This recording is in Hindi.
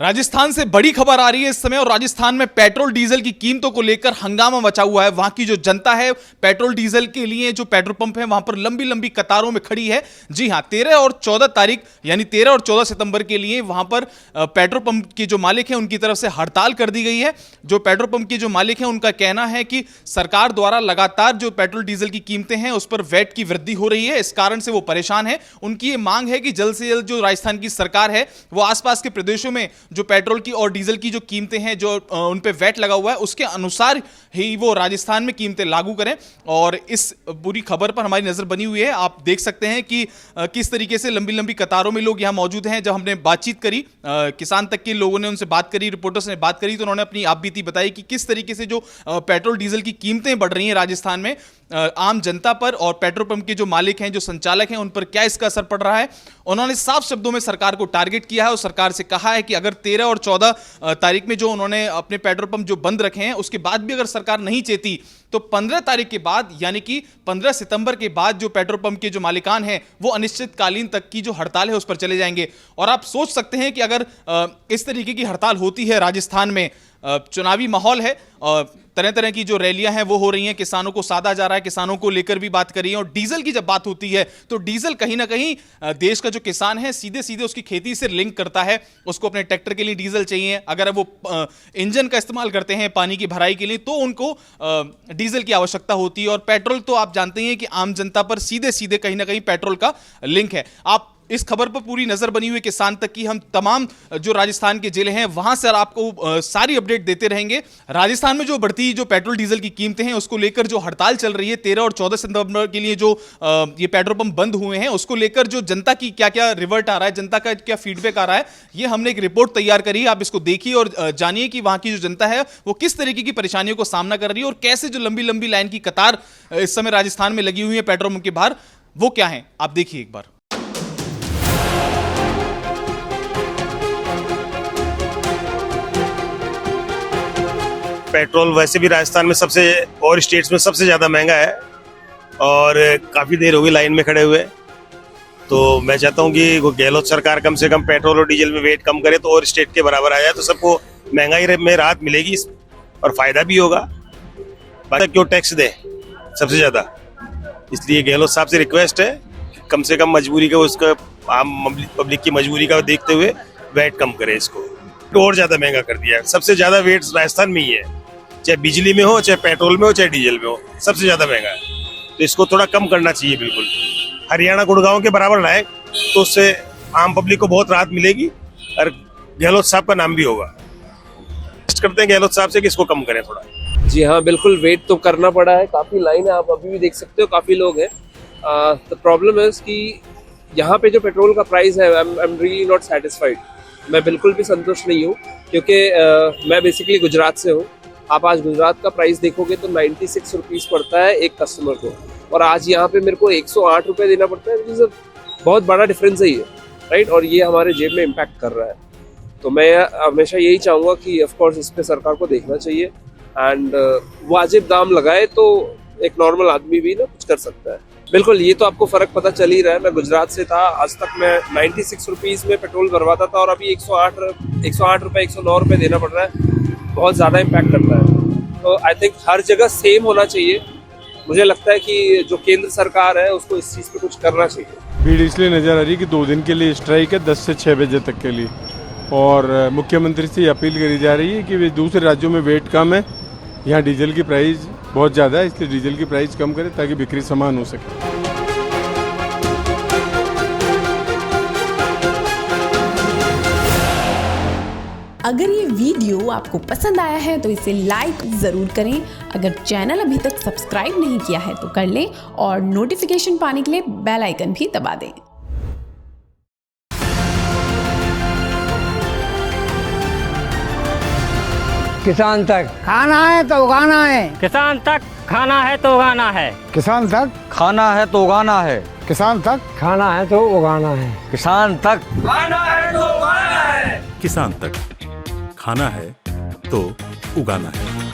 राजस्थान से बड़ी खबर आ रही है इस समय और राजस्थान में पेट्रोल डीजल की कीमतों को लेकर हंगामा मचा हुआ है। वहां की जो जनता है पेट्रोल डीजल के लिए जो पेट्रोल पंप है वहां पर लंबी लंबी कतारों में खड़ी है। जी हां, 13 और 14 तारीख यानी 13 और 14 सितंबर के लिए वहां पर पेट्रोल पंप के जो मालिक हैं उनकी तरफ से हड़ताल कर दी गई है। जो पेट्रोल पंप के जो मालिक हैं उनका कहना है कि सरकार द्वारा लगातार जो पेट्रोल डीजल की कीमतें हैं उस पर वैट की वृद्धि हो रही है, इस कारण से वो परेशान है। उनकी ये मांग है कि जल्द से जल्द जो राजस्थान की सरकार है वो आसपास के प्रदेशों में जो पेट्रोल की और डीजल की जो कीमतें हैं जो उन पे वैट लगा हुआ है उसके अनुसार ही वो राजस्थान में कीमतें लागू करें। और इस पूरी खबर पर हमारी नजर बनी हुई है। आप देख सकते हैं कि किस तरीके से लंबी लंबी कतारों में लोग यहां मौजूद हैं। जब हमने बातचीत करी, किसान तक के लोगों ने उनसे बात करी, रिपोर्टर्स ने बात करी, तो उन्होंने अपनी आप बीती बताई कि किस तरीके से जो पेट्रोल डीजल की कीमतें बढ़ रही हैं राजस्थान में आम जनता पर और पेट्रोल पंप के जो मालिक हैं, जो संचालक हैं, उन पर क्या इसका असर पड़ रहा है। उन्होंने साफ शब्दों में सरकार को टारगेट किया है और सरकार से कहा है कि अगर 13 और 14 तारीख में जो उन्होंने अपने पेट्रोल पंप जो बंद रखे हैं उसके बाद भी अगर सरकार नहीं चेती तो 15 तारीख के बाद यानी कि 15 सितंबर के बाद जो पेट्रोल पंप के जो मालिकान हैं वो अनिश्चितकालीन तक की जो हड़ताल है उस पर चले जाएंगे। और आप सोच सकते हैं कि अगर इस तरीके की हड़ताल होती है राजस्थान में, चुनावी माहौल है, तरह तरह की जो रैलियां हैं वो हो रही हैं, किसानों को साधा जा रहा है, किसानों को लेकर भी बात करी है। और डीजल की जब बात होती है तो डीजल कहीं ना कहीं देश का जो किसान है सीधे सीधे उसकी खेती से लिंक करता है। उसको अपने ट्रैक्टर के लिए डीजल चाहिए, अगर वो इंजन का इस्तेमाल करते हैं पानी की भराई के लिए तो उनको डीजल की आवश्यकता होती है। और पेट्रोल तो आप जानते हैं कि आम जनता पर सीधे सीधे कहीं ना कहीं पेट्रोल का लिंक है। आप इस खबर पर पूरी नजर बनी हुई किसान तक की, हम तमाम जो राजस्थान के जिले हैं वहां से आपको सारी अपडेट देते रहेंगे। राजस्थान में जो बढ़ती जो पेट्रोल डीजल की कीमतें हैं उसको लेकर जो हड़ताल चल रही है 13 और 14 सितंबर के लिए जो ये पेट्रोल पंप बंद हुए हैं उसको लेकर जो जनता की क्या क्या रिवर्ट आ रहा है, जनता का क्या फीडबैक आ रहा है, ये हमने एक रिपोर्ट तैयार करी है। आप इसको देखिए और जानिए कि वहां की जो जनता है वो किस तरीके की परेशानियों को सामना कर रही है और कैसे जो लंबी लंबी लाइन की कतार इस समय राजस्थान में लगी हुई है पेट्रोल पंप के बाहर वो क्या है, आप देखिए एक बार। पेट्रोल वैसे भी राजस्थान में सबसे और स्टेट्स में सबसे ज़्यादा महंगा है और काफ़ी देर हो गई लाइन में खड़े हुए। तो मैं चाहता हूँ कि गहलोत सरकार कम से कम पेट्रोल और डीजल में वेट कम करे तो और स्टेट के बराबर आ जाए तो सबको महंगाई में राहत मिलेगी और फायदा भी होगा। बाकी क्यों टैक्स दे सबसे ज़्यादा, इसलिए गहलोत साहब से रिक्वेस्ट है कम से कम मजबूरी का उसका आम पब्लिक की मजबूरी का देखते हुए वेट कम करे। इसको और ज़्यादा महंगा कर दिया है, सबसे ज़्यादा वेट राजस्थान में ही है, चाहे बिजली में हो, चाहे पेट्रोल में हो, चाहे डीजल में हो, सबसे ज्यादा महंगा है। तो इसको थोड़ा कम करना चाहिए, बिल्कुल हरियाणा गुड़गांव के बराबर लाए तो उससे आम पब्लिक को बहुत राहत मिलेगी और गहलोत साहब का नाम भी होगा। करते हैं गहलोत साहब से कि इसको कम करें थोड़ा। जी हाँ, बिल्कुल वेट तो करना पड़ा है, काफी लाइन है, आप अभी भी देख सकते हो काफी लोग हैं। द प्रॉब्लम है कि यहाँ पे जो पेट्रोल का प्राइस है I am really not satisfied. मैं बिल्कुल भी संतुष्ट नहीं हूँ क्योंकि मैं बेसिकली गुजरात से हूँ। आप आज गुजरात का प्राइस देखोगे तो 96 रुपीज़ पड़ता है एक कस्टमर को और आज यहाँ पे मेरे को 108 रुपये देना पड़ता है, जिससे बहुत बड़ा डिफरेंस है ये, राइट। और ये हमारे जेब में इम्पैक्ट कर रहा है। तो मैं हमेशा यही चाहूँगा कि ऑफकोर्स इस पर सरकार को देखना चाहिए एंड वाजिब दाम लगाए तो एक नॉर्मल आदमी भी ना कुछ कर सकता है। बिल्कुल, ये तो आपको फर्क पता चल ही रहा है। मैं गुजरात से था, आज तक मैं 96 रुपीज़ में पेट्रोल भरवाता था और अभी 108 रुपये 109 रुपये देना पड़ रहा है। बहुत ज़्यादा इम्पैक्ट करता है। तो आई थिंक हर जगह सेम होना चाहिए। मुझे लगता है कि जो केंद्र सरकार है उसको इस चीज़ पे कुछ करना चाहिए। भीड़ इसलिए नज़र आ रही है कि 2 दिन के लिए स्ट्राइक है 10 से 6 बजे तक के लिए और मुख्यमंत्री से अपील करी जा रही है कि वे दूसरे राज्यों में वेट कम है, यहाँ डीजल की प्राइस बहुत ज़्यादा है, इसलिए डीजल की प्राइस कम करें ताकि बिक्री समान हो सके। अगर ये वीडियो आपको पसंद आया है तो इसे लाइक ज़रूर करें। अगर चैनल अभी तक सब्सक्राइब नहीं किया है तो कर लें और नोटिफिकेशन पाने के लिए बेल आइकन भी दबा दें। किसान तक खाना है तो उगाना है, किसान तक खाना है तो उगाना है, किसान तक खाना है तो उगाना है, किसान तक खाना है तो उगाना है, किसान तक खाना है तो उगाना है, किसान तक खाना है तो उगाना है।